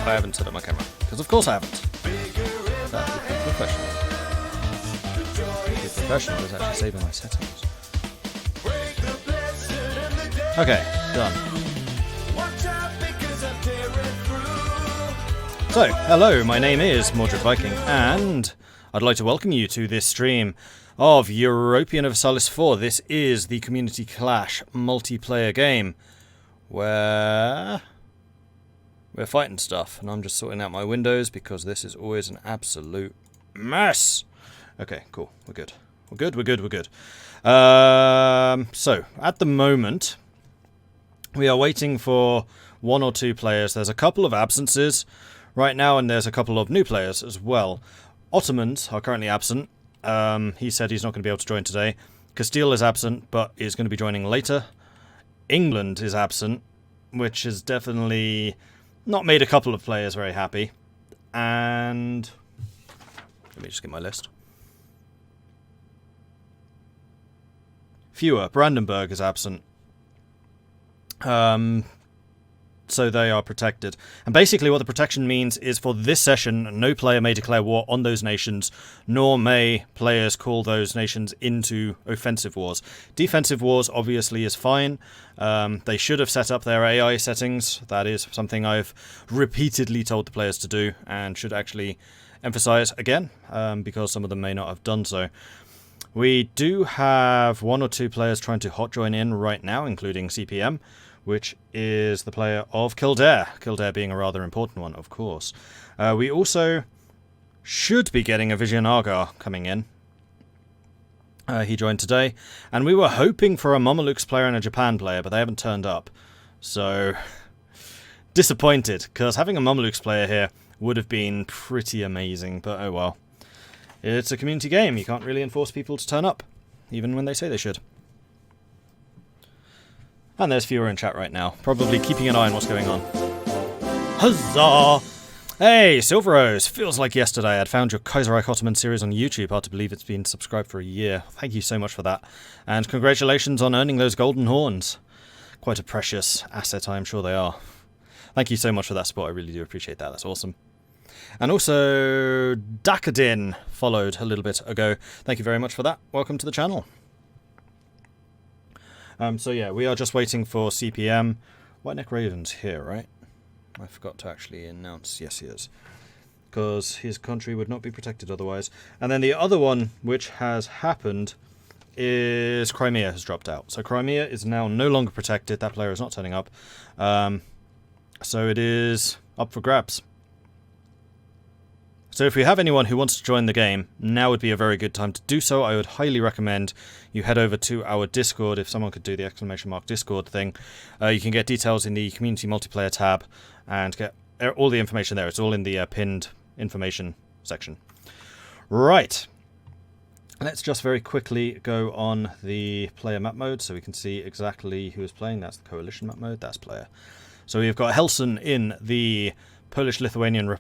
I haven't set up my camera? Because of course I haven't. That would be professional. The professional is actually saving my settings. Okay, done. So, hello, my name is Mordred Viking, and I'd like to welcome you to this stream of Europa Universalis 4. This is the Community Clash multiplayer game, where we're fighting stuff, and I'm just sorting out my windows because this is always an absolute mess. Okay, cool, we're good. We're good. So, at the moment, we are waiting for one or two players. There's a couple of absences right now, and there's a couple of new players as well. Ottomans are currently absent. He said he's not going to be able to join today. Castile is absent, but is going to be joining later. England is absent, which has definitely not made a couple of players very happy. And let me just get my list. Fewer. Brandenburg is absent. So they are protected. And basically what the protection means is for this session, no player may declare war on those nations, nor may players call those nations into offensive wars. Defensive wars obviously is fine. They should have set up their AI settings. That is something I've repeatedly told the players to do and should actually emphasize again, because some of them may not have done so. We do have one or two players trying to hot join in right now, including CPM, which is the player of Kildare. Kildare being a rather important one, of course. We also should be getting a Vision Argar coming in. He joined today, and we were hoping for a Mamelukes player and a Japan player, but they haven't turned up. So, disappointed, because having a Mamelukes player here would have been pretty amazing, but oh well. It's a community game, you can't really enforce people to turn up, even when they say they should. And there's fewer in chat right now, probably keeping an eye on what's going on. Huzzah! Hey, Silverose! Feels like yesterday I'd found your Kaiserreich Ottoman series on YouTube. Hard to believe it's been subscribed for a year. Thank you so much for that. And congratulations on earning those golden horns. Quite a precious asset, I'm sure they are. Thank you so much for that support, I really do appreciate that, that's awesome. And also, Dakadin followed a little bit ago. Thank you very much for that. Welcome to the channel. So yeah, we are just waiting for CPM. Whiteneck Raven's here, right? I forgot to actually announce. Yes, he is. Because his country would not be protected otherwise. And then the other one, which has happened, is Crimea has dropped out. So Crimea is now no longer protected. That player is not turning up. So it is up for grabs. So if we have anyone who wants to join the game, now would be a very good time to do so. I would highly recommend you head over to our Discord. If someone could do the ! Discord thing, you can get details in the community multiplayer tab and get all the information there. It's all in the pinned information section. Right. Let's just very quickly go on the player map mode so we can see exactly who is playing. That's the coalition map mode. That's player. So we've got Helson in the Polish-Lithuanian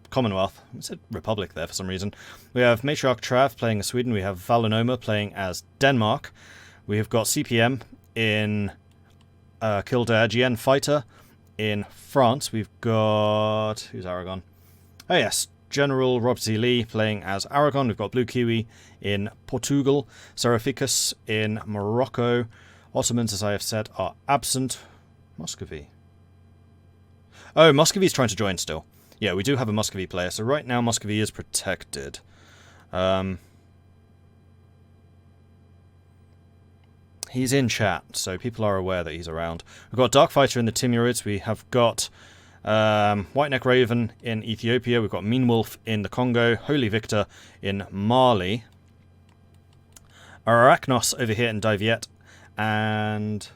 Commonwealth. I said Republic there for some reason. We have Matriarch Trav playing as Sweden. We have Valinoma playing as Denmark. We have got CPM in Kildare. GN Fighter in France. We've got... who's Aragon? Oh yes, General Robert E. Lee playing as Aragon. We've got Blue Kiwi in Portugal. Seraphicus in Morocco. Ottomans, as I have said, are absent. Muscovy. Oh, Muscovy's trying to join still. Yeah, we do have a Muscovy player, so right now Muscovy is protected. He's in chat, so people are aware that he's around. We've got Darkfighter in the Timurids. We have got Whiteneck Raven in Ethiopia. We've got Mean Wolf in the Congo. Holy Victor in Mali. Arachnos over here in Diviet. And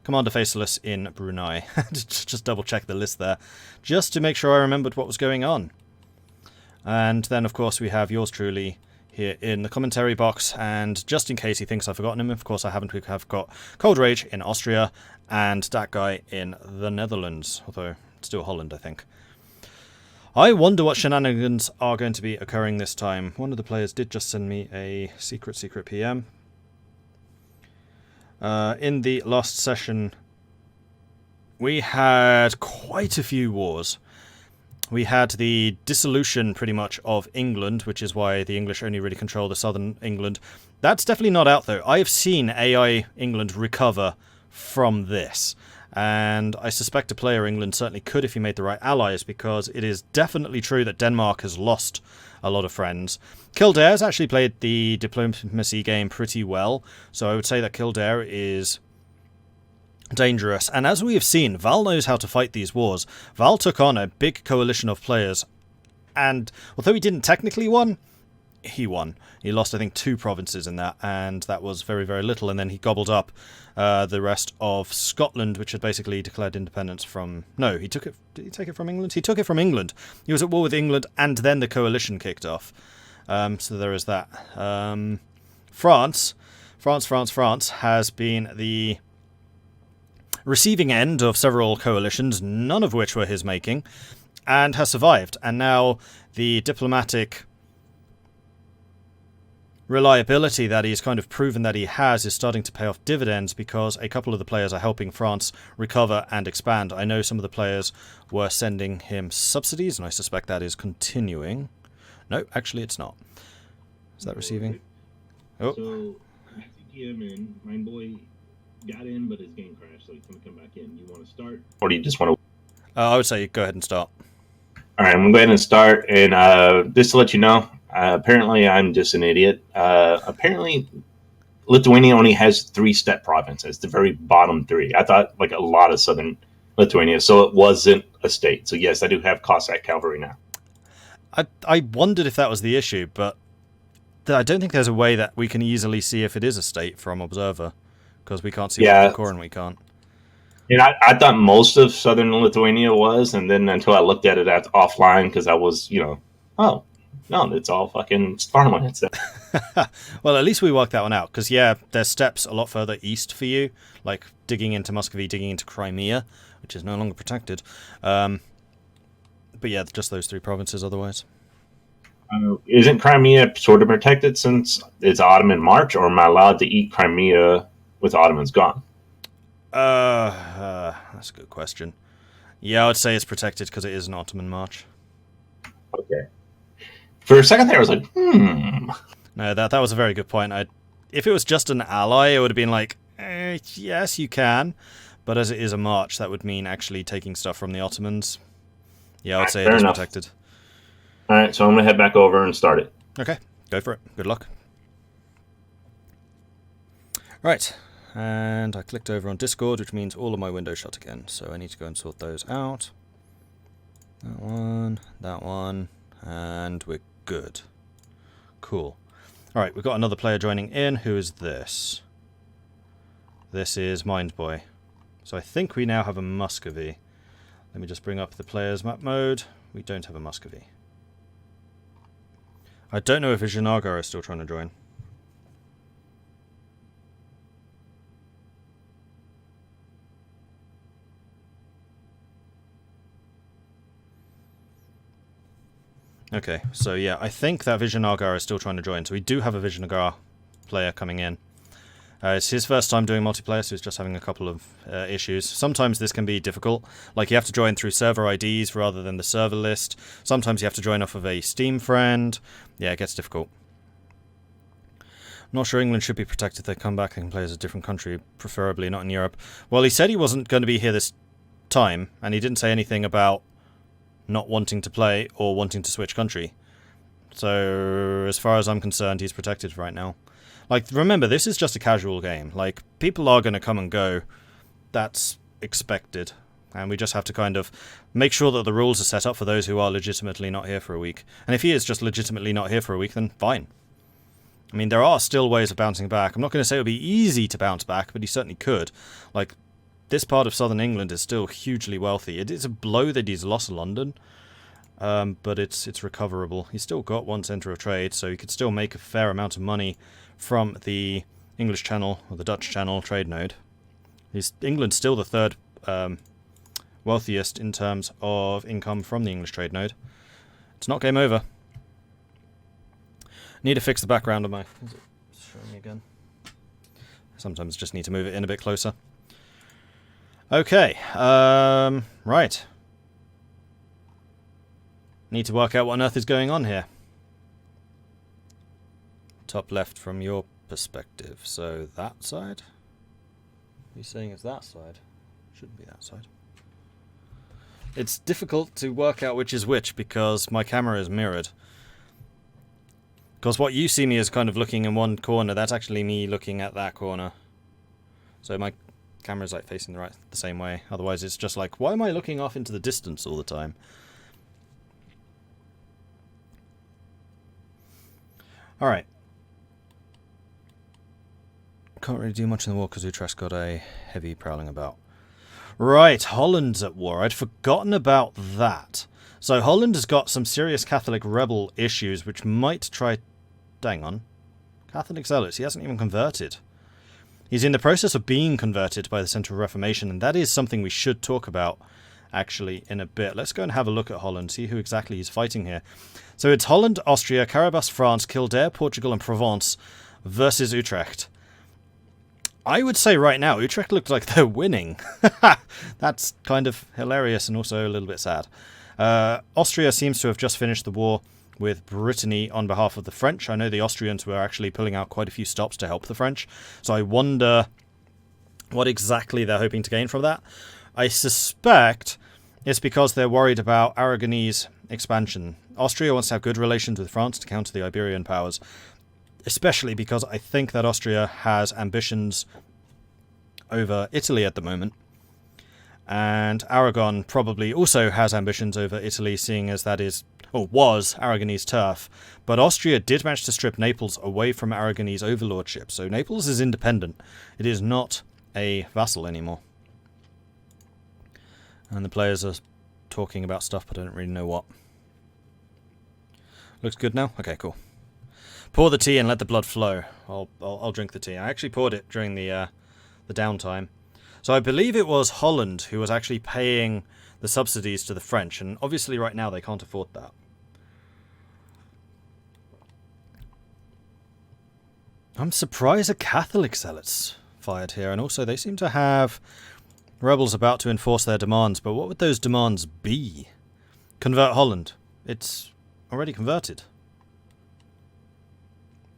Commander Faceless in Brunei. Just double check the list there, just to make sure I remembered what was going on. And then, of course, we have yours truly here in the commentary box. And just in case he thinks I've forgotten him, of course I haven't. We have got Cold Rage in Austria and that guy in the Netherlands, although still Holland, I think. I wonder what shenanigans are going to be occurring this time. One of the players did just send me a secret PM. In the last session, we had quite a few wars. We had the dissolution, pretty much, of England, which is why the English only really control the southern England. That's definitely not out, though. I have seen AI England recover from this. And I suspect a player England certainly could if he made the right allies, because it is definitely true that Denmark has lost a lot of friends. Kildare's actually played the diplomacy game pretty well, so I would say that Kildare is dangerous. And as we have seen, Val knows how to fight these wars. Val took on a big coalition of players, and although he didn't technically win, he won. He lost, I think, 2 provinces in that, and that was very, very little. And then he gobbled up the rest of Scotland, which had basically declared independence from... No, he took it... Did he take it from England? He took it from England. He was at war with England, and then the coalition kicked off. So there is that. France has been the receiving end of several coalitions, none of which were his making, and has survived. And now the diplomatic reliability that he's kind of proven that he has is starting to pay off dividends, because a couple of the players are helping France recover and expand. I know some of the players were sending him subsidies, and I suspect that is continuing. No, actually it's not. Is that receiving? Oh. So, GM and Mindboy got in, but his game crashed, so he's going to come back in. You want to start? Or do you just want to... I would say go ahead and start. All right, I'm going to go ahead and start. And just to let you know, apparently I'm just an idiot. Apparently Lithuania only has 3 step provinces, the very bottom 3. I thought like a lot of southern Lithuania, so it wasn't a state. So yes, I do have Cossack cavalry now. I wondered if that was the issue, but I don't think there's a way that we can easily see if it is a state from Observer, because we can't see what the core and we can't. And I thought most of southern Lithuania was, and then until I looked at it offline, because I was, oh, no, it's all fucking farmland. Well, at least we worked that one out, because, yeah, there's steps a lot further east for you, like digging into Muscovy, digging into Crimea, which is no longer protected. But yeah, just those 3 provinces otherwise. Isn't Crimea sort of protected since it's Ottoman March, or am I allowed to eat Crimea with Ottomans gone? That's a good question. Yeah, I would say it's protected because it is an Ottoman March. Okay. For a second there, I was like, No, that was a very good point. If it was just an ally, it would have been like, yes, you can. But as it is a march, that would mean actually taking stuff from the Ottomans. Yeah, I would say it is protected. All right, so I'm going to head back over and start it. Okay, go for it. Good luck. Right, and I clicked over on Discord, which means all of my windows shut again. So I need to go and sort those out. That one, and we're good. Cool. Alright, we've got another player joining in. Who is this? This is Mindboy. So I think we now have a Muscovy. Let me just bring up the player's map mode. We don't have a Muscovy. I don't know if Vizhanagar is still trying to join. Okay, so yeah, I think that Vizhanagar is still trying to join. So we do have a Vizhanagar player coming in. It's his first time doing multiplayer, so he's just having a couple of issues. Sometimes this can be difficult, like you have to join through server IDs rather than the server list. Sometimes you have to join off of a Steam friend. Yeah, it gets difficult. I'm not sure England should be protected. They come back, they can play as a different country, preferably not in Europe. Well, he said he wasn't going to be here this time, and he didn't say anything about not wanting to play or wanting to switch country. So, as far as I'm concerned, he's protected right now. Like, remember, this is just a casual game. Like, people are going to come and go. That's expected. And we just have to kind of make sure that the rules are set up for those who are legitimately not here for a week. And if he is just legitimately not here for a week, then fine. I mean, there are still ways of bouncing back. I'm not going to say it would be easy to bounce back, but he certainly could. Like, this part of southern England is still hugely wealthy. It is a blow that he's lost London, but it's recoverable. He's still got 1 centre of trade, so he could still make a fair amount of money from the English Channel, or the Dutch Channel trade node. England's still the 3rd wealthiest in terms of income from the English trade node. It's not game over. Need to fix the background of my... Is it showing me again? Sometimes just need to move it in a bit closer. Okay, right. Need to work out what on earth is going on here. Top left from your perspective, so that side? Are you saying it's that side? Shouldn't be that side. It's difficult to work out which is which because my camera is mirrored. Because what you see me as kind of looking in one corner, that's actually me looking at that corner. So my camera's like facing the same way. Otherwise it's just like, why am I looking off into the distance all the time? Alright. Can't really do much in the war because Utrecht's got a heavy prowling about. Right, Holland's at war. I'd forgotten about that. So Holland has got some serious Catholic rebel issues which might try... Hang on. Catholic zealots, he hasn't even converted. He's in the process of being converted by the Central Reformation, and that is something we should talk about, actually, in a bit. Let's go and have a look at Holland, see who exactly he's fighting here. So it's Holland, Austria, Carabas, France, Kildare, Portugal, and Provence versus Utrecht. I would say right now, Utrecht looks like they're winning. That's kind of hilarious and also a little bit sad. Austria seems to have just finished the war with Brittany on behalf of the French. I know the Austrians were actually pulling out quite a few stops to help the French, so I wonder what exactly they're hoping to gain from that. I suspect it's because they're worried about Aragonese expansion. Austria wants to have good relations with France to counter the Iberian powers, especially because I think that Austria has ambitions over Italy at the moment. And Aragon probably also has ambitions over Italy, seeing as that is, or was, Aragonese turf. But Austria did manage to strip Naples away from Aragonese overlordship, so Naples is independent. It is not a vassal anymore. And the players are talking about stuff, but I don't really know what. Looks good now? Okay, cool. Pour the tea and let the blood flow. I'll drink the tea. I actually poured it during the downtime. So I believe it was Holland who was actually paying the subsidies to the French, and obviously right now they can't afford that. I'm surprised a Catholic zealots fired here, and also they seem to have rebels about to enforce their demands, but what would those demands be? Convert Holland. It's already converted.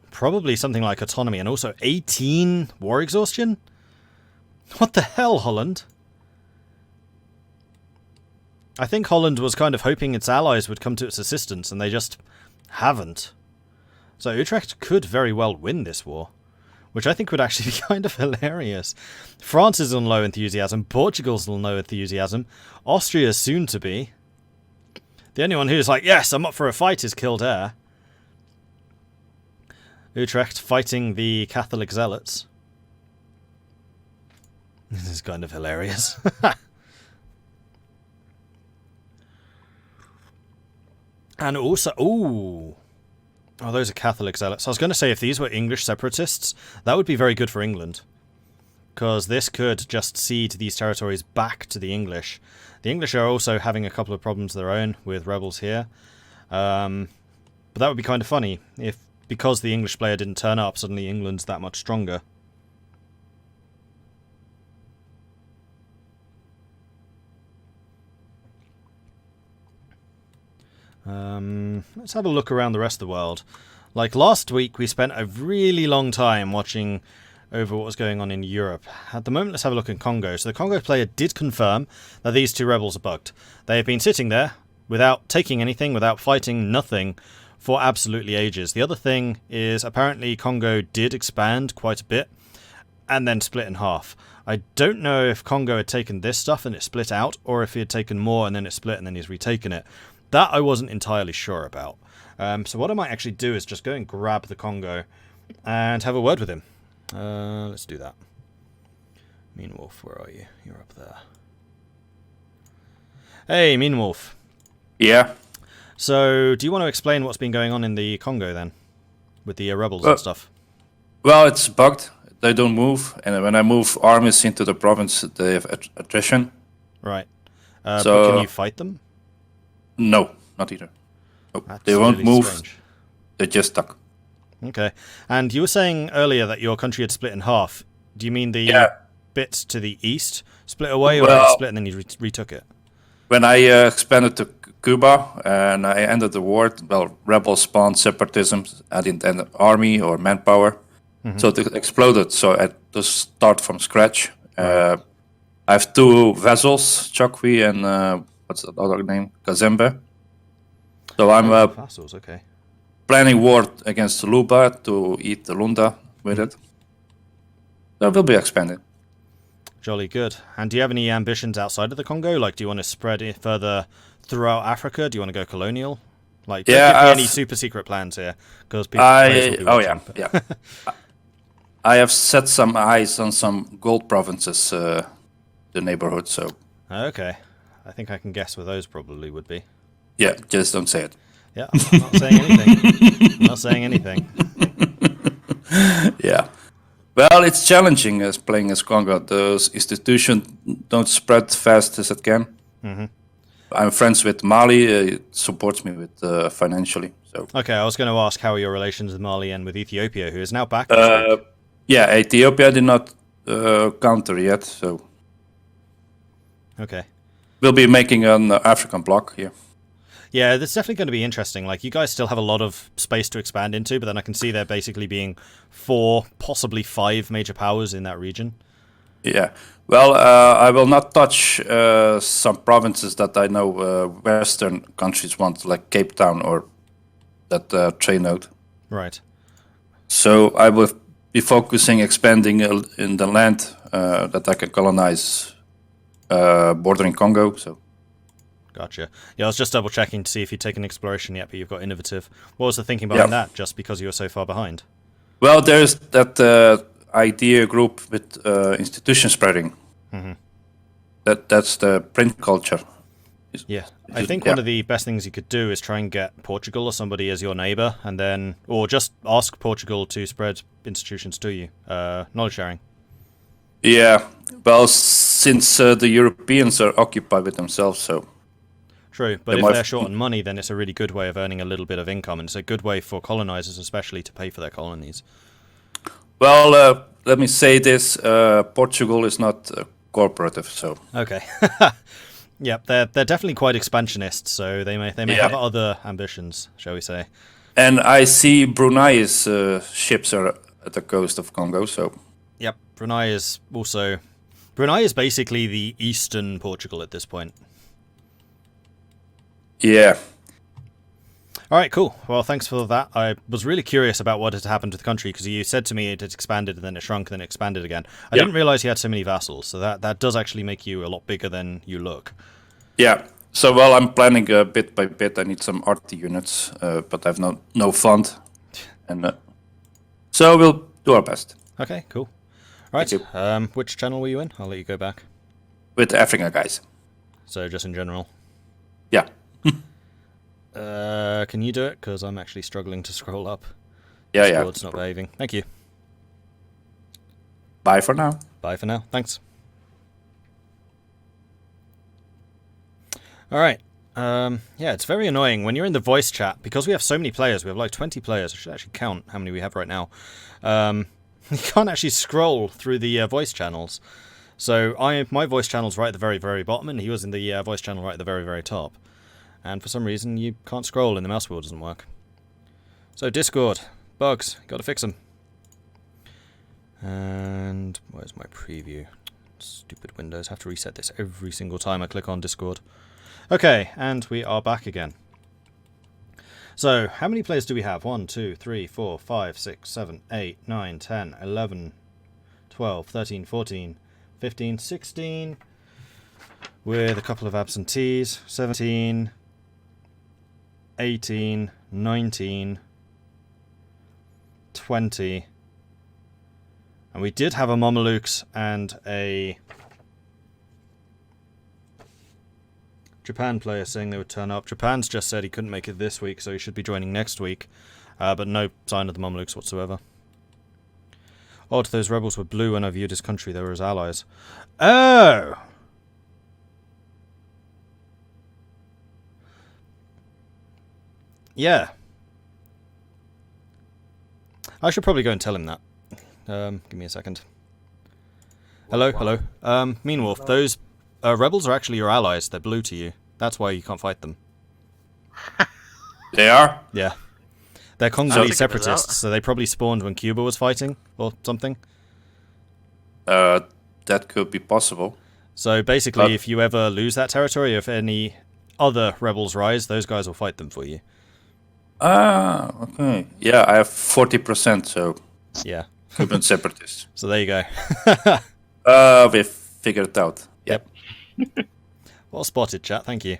Probably something like autonomy, and also 18 war exhaustion? What the hell, Holland? I think Holland was kind of hoping its allies would come to its assistance, and they just haven't. So Utrecht could very well win this war, which I think would actually be kind of hilarious. France is on low enthusiasm, Portugal's on low enthusiasm, Austria's soon to be. The only one who's like, yes, I'm up for a fight is Kildare. Utrecht fighting the Catholic zealots. This is kind of hilarious. And also, oh, those are Catholic zealots. I was going to say if these were English separatists, that would be very good for England. Because this could just cede these territories back to the English. The English are also having a couple of problems of their own with rebels here. But that would be kind of funny if, because the English player didn't turn up, suddenly England's that much stronger. Let's have a look around the rest of the world. Like last week, we spent a really long time watching over what was going on in Europe. At the moment, let's have a look in Congo. So the Congo player did confirm that these two rebels are bugged. They have been sitting there without taking anything, without fighting, nothing, for absolutely ages. The other thing is apparently Congo did expand quite a bit and then split in half. I don't know if Congo had taken this stuff and it split out, or if he had taken more and then it split and then he's retaken it. That I wasn't entirely sure about. So what I might actually do is just go and grab the Congo and have a word with him. Let's do that. Mean Wolf, where are you? You're up there. Hey, Mean Wolf. Yeah. So, do you want to explain what's been going on in the Congo then? With the rebels and stuff? Well, it's bugged. They don't move. And when I move armies into the province, they have attrition. Right. But can you fight them? No, not either. No, That's they won't really move. Strange. They're just stuck. Okay. And you were saying earlier that your country had split in half. Do you mean the bits to the east split away, or Well- it split and then you retook it? When I expanded to Cuba and I ended the war, well, rebels spawned separatism. I didn't end an army or manpower. So it exploded. So I had to start from scratch. I have 2 vessels, Chokwi and what's the other name? Kazembe. So I'm Vassals, okay. planning war against Luba to eat the Lunda with it. So we'll be expanding. Jolly good. And do you have any ambitions outside of the Congo? Like, do you want to spread it further throughout Africa? Do you want to go colonial? Like, don't give me any super secret plans here, because people players will be watching. Yeah. I have set some eyes on some gold provinces, the neighborhood. So Okay. I think I can guess where those probably would be. yeah, just don't say it. Yeah, I'm not saying anything. I'm not saying anything. Yeah. Well, it's challenging as playing as Congo. Those institutions don't spread fast as it can. I'm friends with Mali. It supports me with financially. So Okay, I was going to ask how are your relations with Mali and with Ethiopia, who is now back this week? yeah, Ethiopia did not counter yet. So Okay. we'll be making an African bloc here. Yeah, that's definitely going to be interesting. Like, you guys still have a lot of space to expand into, but then I can see there basically being 4, possibly 5 major powers in that region. Yeah. Well, I will not touch some provinces that I know Western countries want, like Cape Town or that trade node. Right. So I will be focusing expanding in the land that I can colonize bordering Congo. So. Gotcha. Yeah, I was just double checking to see if you'd taken exploration yet, but you've got innovative. What was the thinking behind that, just because you were so far behind? Well, there's that idea group with institution spreading. That's the print culture. Yeah. I think one of the best things you could do is try and get Portugal or somebody as your neighbour, and then, or just ask Portugal to spread institutions to you. Knowledge sharing. Yeah. Well, since the Europeans are occupied with themselves, so. True, but if they're short on money, then it's a really good way of earning a little bit of income, and it's a good way for colonizers especially to pay for their colonies. Well, let me say this, Portugal is not cooperative, so... Okay. Yep, they're definitely quite expansionist, so they may have other ambitions, shall we say. And I see Brunei's ships are at the coast of Congo, so... Yep, Brunei is basically the eastern Portugal at this point. Yeah. All right, cool. Well, thanks for that. I was really curious about what had happened to the country, because you said to me it had expanded and then it shrunk and then it expanded again. I didn't realize you had so many vassals, so that does actually make you a lot bigger than you look. Yeah. So, well, I'm planning bit by bit. I need some RT units, but I have no fund. And so we'll do our best. Okay, cool. All right, which channel were you in? I'll let you go back. With the African guys. So just in general. Yeah. Can you do it? Because I'm actually struggling to scroll up. Yeah. Discord's not behaving. Thank you. Bye for now. Bye for now. Thanks. All right. Yeah, it's very annoying when you're in the voice chat, because we have so many players. We have like 20 players. I should actually count how many we have right now. You can't actually scroll through the voice channels. So my voice channel's right at the very, very bottom, and he was in the voice channel right at the very, very top. And for some reason, you can't scroll and the mouse wheel doesn't work. So Discord, bugs, gotta fix them. And where's my preview? Stupid Windows, have to reset this every single time I click on Discord. Okay, and we are back again. So, how many players do we have? 1, 2, 3, 4, 5, 6, 7, 8, 9, 10, 11, 12, 13, 14, 15, 16, with a couple of absentees, 17, 18, 19, 20, and we did have a Mamelukes and a Japan player saying they would turn up. Japan's just said he couldn't make it this week, so he should be joining next week, but no sign of the Mamelukes whatsoever. Odd, those rebels were blue when I viewed his country, they were his allies. Oh! Yeah. I should probably go and tell him that. Give me a second. Hello, hello. Meanwolf, those rebels are actually your allies. They're blue to you. That's why you can't fight them. They are? Yeah. They're I Congolese think it was separatists, out. so they probably spawned when Cuba was fighting, or something. That could be possible. So basically, But- if you ever lose that territory, if any other rebels rise, those guys will fight them for you. Ah, okay. Yeah, I have 40%, so Yeah. Cuban separatists. So there you go. We've figured it out. Yep. Well spotted, chat. Thank you.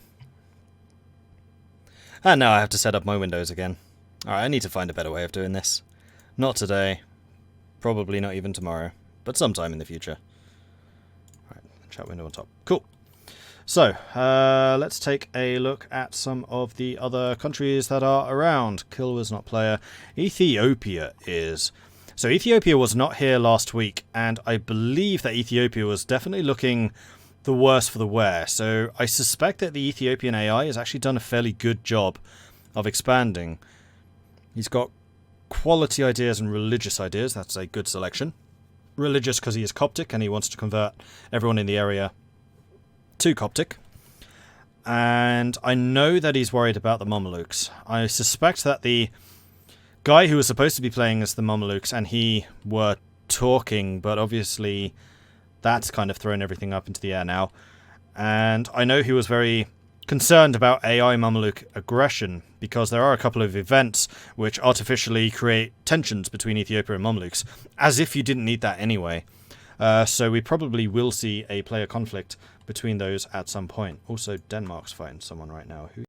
And now I have to set up my windows again. Alright, I need to find a better way of doing this. Not today. Probably not even tomorrow. But sometime in the future. Alright, chat window on top. Cool. So, let's take a look at some of the other countries that are around. Kilwa's not player. Ethiopia is. So Ethiopia was not here last week, and I believe that Ethiopia was definitely looking the worse for the wear. So I suspect that the Ethiopian AI has actually done a fairly good job of expanding. He's got quality ideas and religious ideas. That's a good selection. Religious because he is Coptic and he wants to convert everyone in the area to Coptic. And I know that he's worried about the Mamelukes. I suspect that the guy who was supposed to be playing as the Mamelukes and he were talking, but obviously that's kind of thrown everything up into the air now. And I know he was very concerned about AI Mameluke aggression, because there are a couple of events which artificially create tensions between Ethiopia and Mamelukes, as if you didn't need that anyway. So we probably will see a player conflict between those at some point. Also, Denmark's fighting someone right now. Who